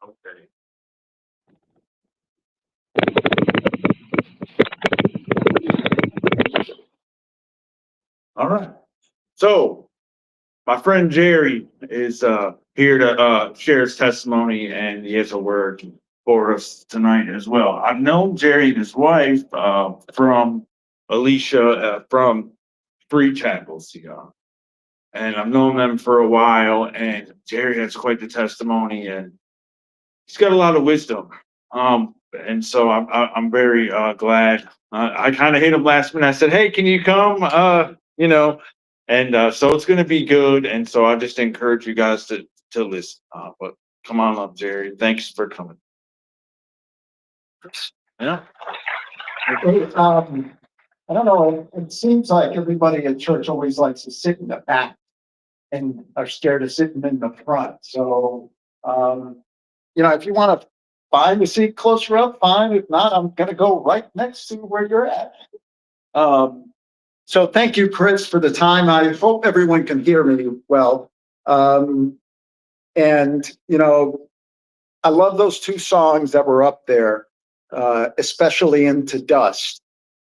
Okay. All right. So my friend Jerry is here to share his testimony, and he has a word for us tonight as well. I've known Jerry and his wife from Alicia from Free Chapels, and I've known them for a while. And Jerry has quite the testimony, and he's got a lot of wisdom. And so I'm very glad. I kind of hit him last minute. I said, "Hey, can you come?" And so it's going to be good. And so I just encourage you guys to listen. But come on up, Jerry. Thanks for coming. Yeah. Hey, I don't know, it seems like everybody at church always likes to sit in the back and are scared of sitting in the front. So, if you want to find a seat closer up, fine. If not, I'm going to go right next to where you're at. So thank you, Chris, for the time. I hope everyone can hear me well. I love those two songs that were up there, especially Into Dust,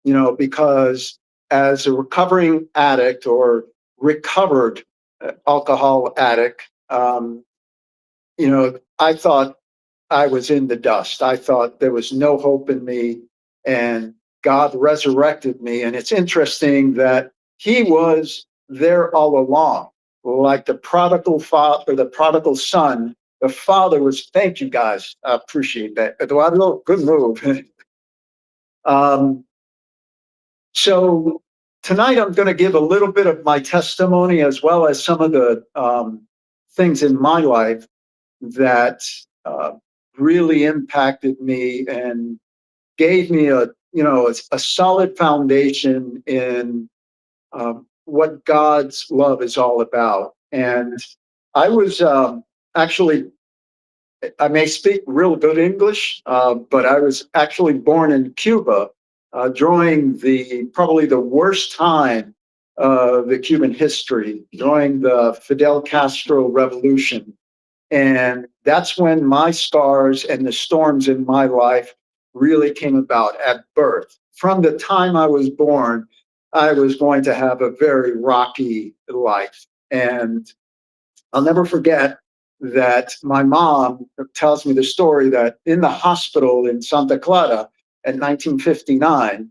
because as a recovering addict or recovered alcohol addict, I thought I was in the dust. I thought there was no hope in me, and God resurrected me. And it's interesting that He was there all along, like the prodigal father, the prodigal son. The father was. Thank you, guys. I appreciate that. Eduardo, good move. So tonight I'm going to give a little bit of my testimony as well as some of the things in my life that really impacted me and gave me a solid foundation in what God's love is all about. And I was actually, I may speak real good English, but I was actually born in Cuba during probably the worst time of the Cuban history, during the Fidel Castro revolution. And that's when my scars and the storms in my life really came about at birth. From the time I was born, I was going to have a very rocky life. And I'll never forget that my mom tells me the story that in the hospital in Santa Clara in 1959,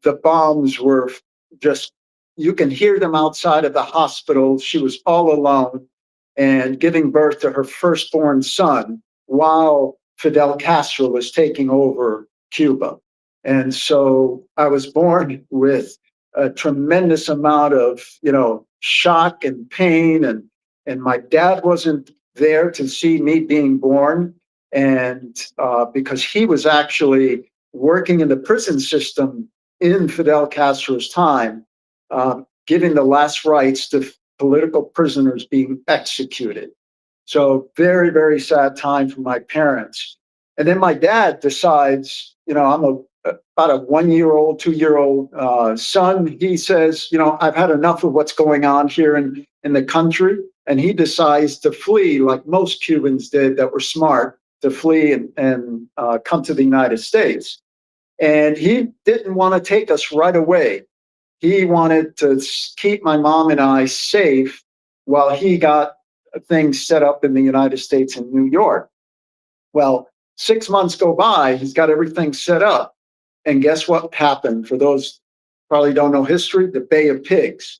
the bombs were just, you can hear them outside of the hospital. She was all alone and giving birth to her firstborn son while Fidel Castro was taking over Cuba. And so I was born with a tremendous amount of, shock and pain. And my dad wasn't there to see me being born. And because he was actually working in the prison system in Fidel Castro's time, giving the last rites to political prisoners being executed. So very, very sad time for my parents. And then my dad decides, I'm about a 1-year-old, 2-year-old son. He says, I've had enough of what's going on here in the country. And he decides to flee, like most Cubans did that were smart, to flee and come to the United States. And he didn't want to take us right away. He wanted to keep my mom and I safe while he got things set up in the United States and New York. Well, 6 months go by, he's got everything set up. And guess what happened? For those probably don't know history, the Bay of Pigs.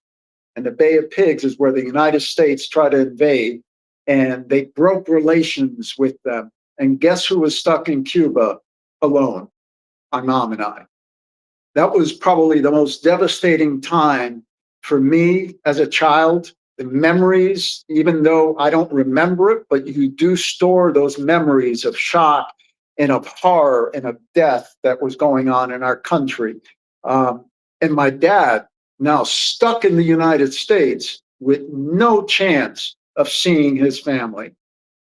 And the Bay of Pigs is where the United States tried to invade, and they broke relations with them. And guess who was stuck in Cuba alone? My mom and I. That was probably the most devastating time for me as a child. The memories, even though I don't remember it, but you do store those memories of shock and of horror and of death that was going on in our country. And my dad, now stuck in the United States with no chance of seeing his family.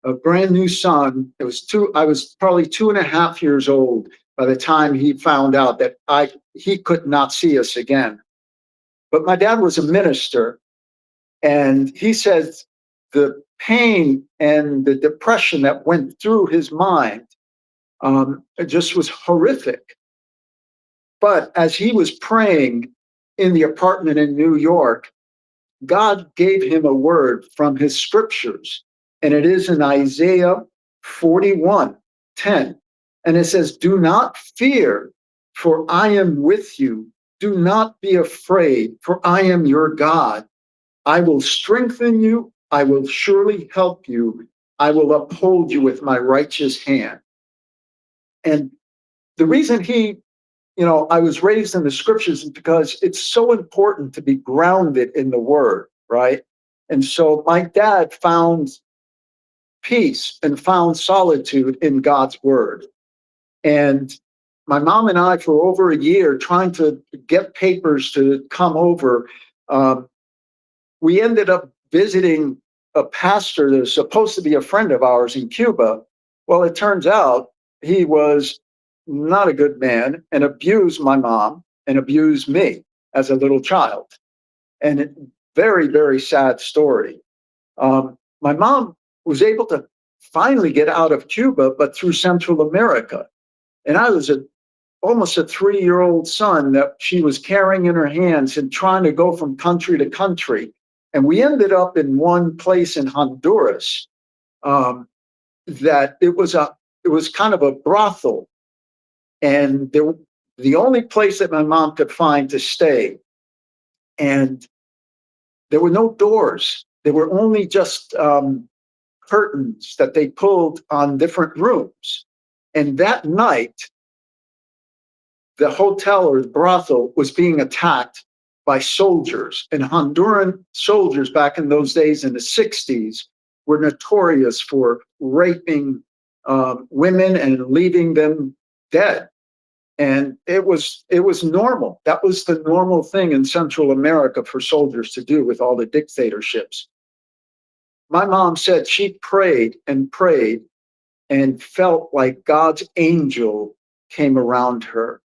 A brand new son. I was probably 2.5 years old by the time he found out that he could not see us again. But my dad was a minister, and he says the pain and the depression that went through his mind, it just was horrific. But as he was praying in the apartment in New York, God gave him a word from his scriptures, and it is in Isaiah 41:10. And it says, "Do not fear, for I am with you. Do not be afraid, for I am your God. I will strengthen you. I will surely help you. I will uphold you with my righteous hand." And the reason I was raised in the scriptures is because it's so important to be grounded in the word, right? And so my dad found peace and found solitude in God's word. And my mom and I, for over a year, trying to get papers to come over, um, we ended up visiting a pastor that was supposed to be a friend of ours in Cuba. Well, it turns out he was not a good man and abused my mom and abused me as a little child. And very, very sad story. My mom was able to finally get out of Cuba, but through Central America. And I was almost a 3-year-old son that she was carrying in her hands and trying to go from country to country. And we ended up in one place in Honduras, that it was kind of a brothel, and the only place that my mom could find to stay, and there were no doors. There were only just curtains that they pulled on different rooms. And that night, the hotel or the brothel was being attacked by soldiers. And Honduran soldiers back in those days in the 60s were notorious for raping women and leaving them dead. And it was normal. That was the normal thing in Central America for soldiers to do with all the dictatorships. My mom said she prayed and felt like God's angel came around her.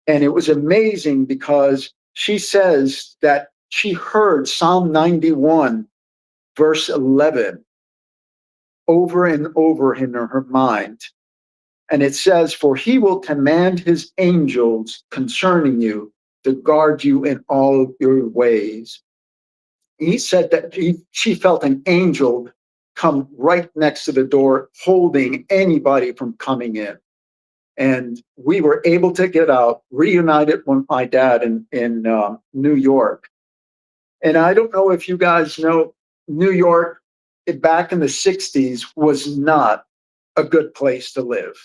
And it was amazing because she says that she heard Psalm 91, verse 11, over and over in her mind. And it says, "For he will command his angels concerning you to guard you in all your ways." He said that she felt an angel come right next to the door, holding anybody from coming in. And we were able to get out, reunited with my dad in New York. And I don't know if you guys know, New York back in the 60s was not a good place to live.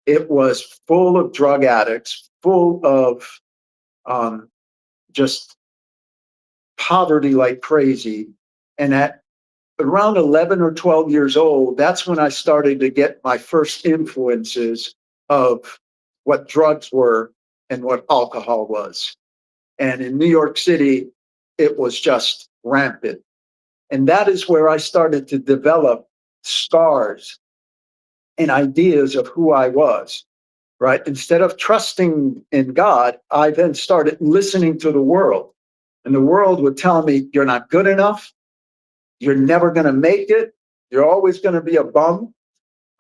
It was full of drug addicts, full of um, just poverty like crazy. And at around 11 or 12 years old, that's when I started to get my first influences of what drugs were and what alcohol was. And in New York City, it was just rampant. And that is where I started to develop scars and ideas of who I was, right? Instead of trusting in God, I then started listening to the world. And the world would tell me, "You're not good enough. You're never going to make it. You're always going to be a bum,"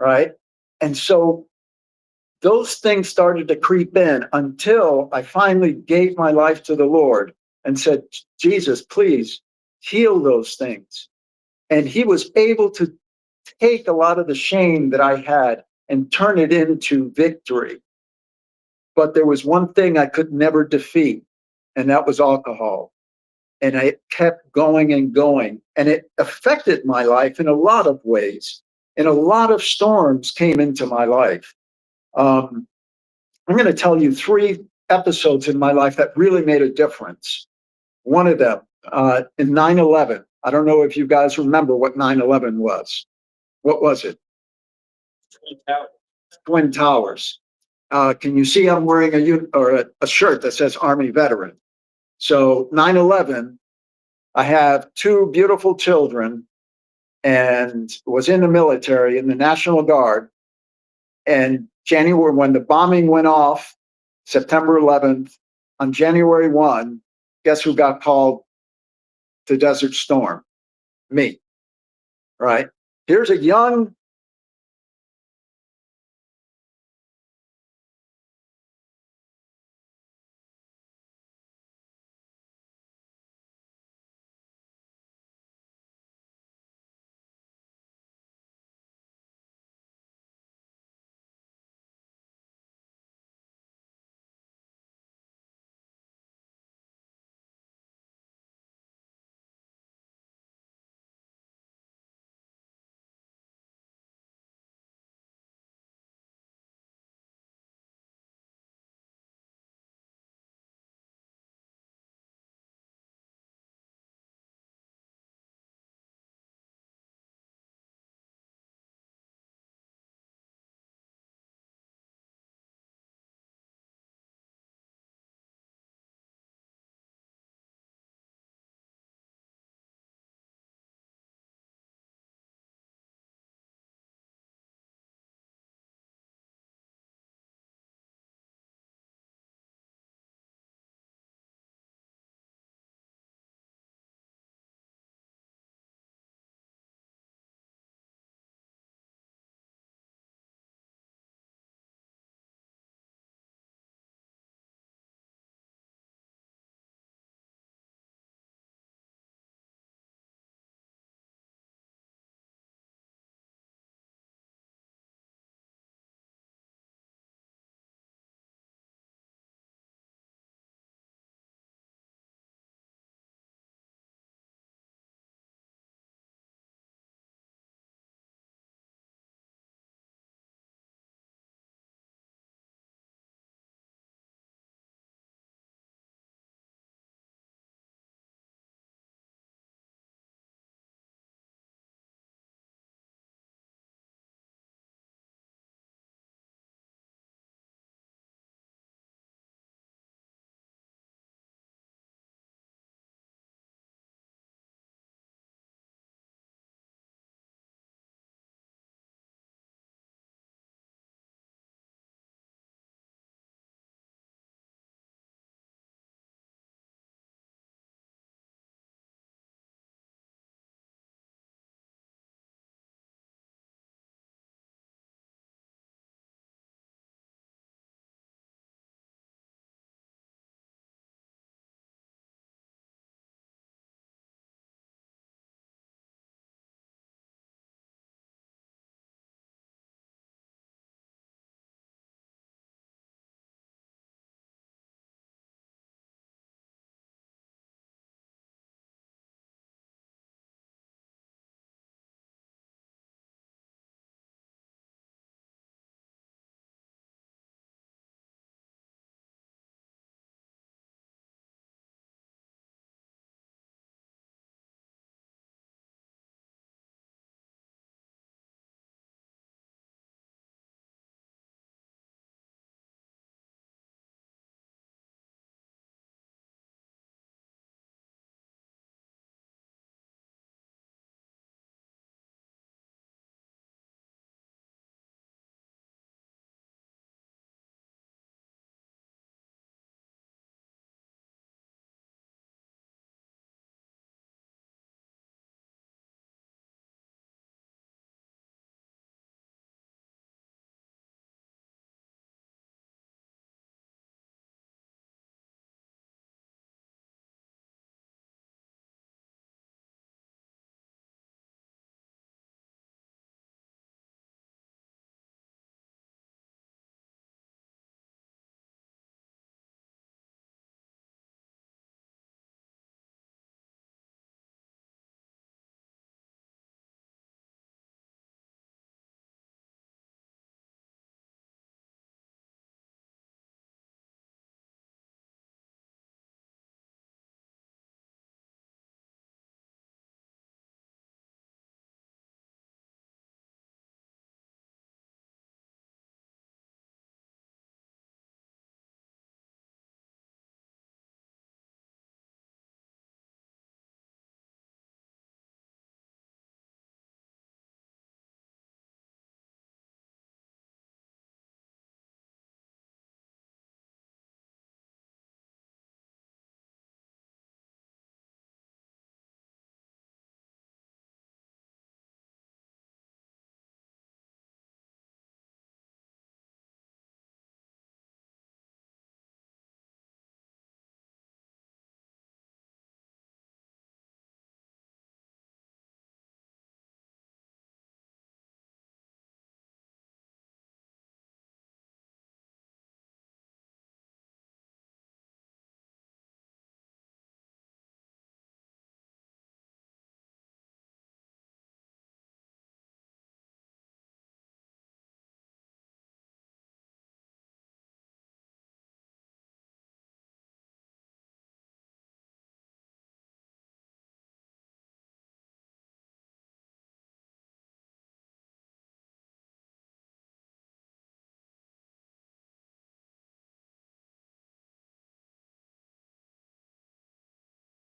right? And so those things started to creep in until I finally gave my life to the Lord and said, "Jesus, please heal those things." And he was able to take a lot of the shame that I had and turn it into victory. But there was one thing I could never defeat, and that was alcohol. And I kept going and going. And it affected my life in a lot of ways. And a lot of storms came into my life. Um, I'm going to tell you 3 episodes in my life that really made a difference. One of them, in 9/11. I don't know if you guys remember what 9/11 was. What was it? Twin Towers. Twin Towers. Can you see I'm wearing a shirt that says Army Veteran? So 9/11, I have 2 beautiful children and was in the military in the National Guard. And January, when the bombing went off, September 11th, on January 1, guess who got called to Desert Storm? Me. right? Here's a young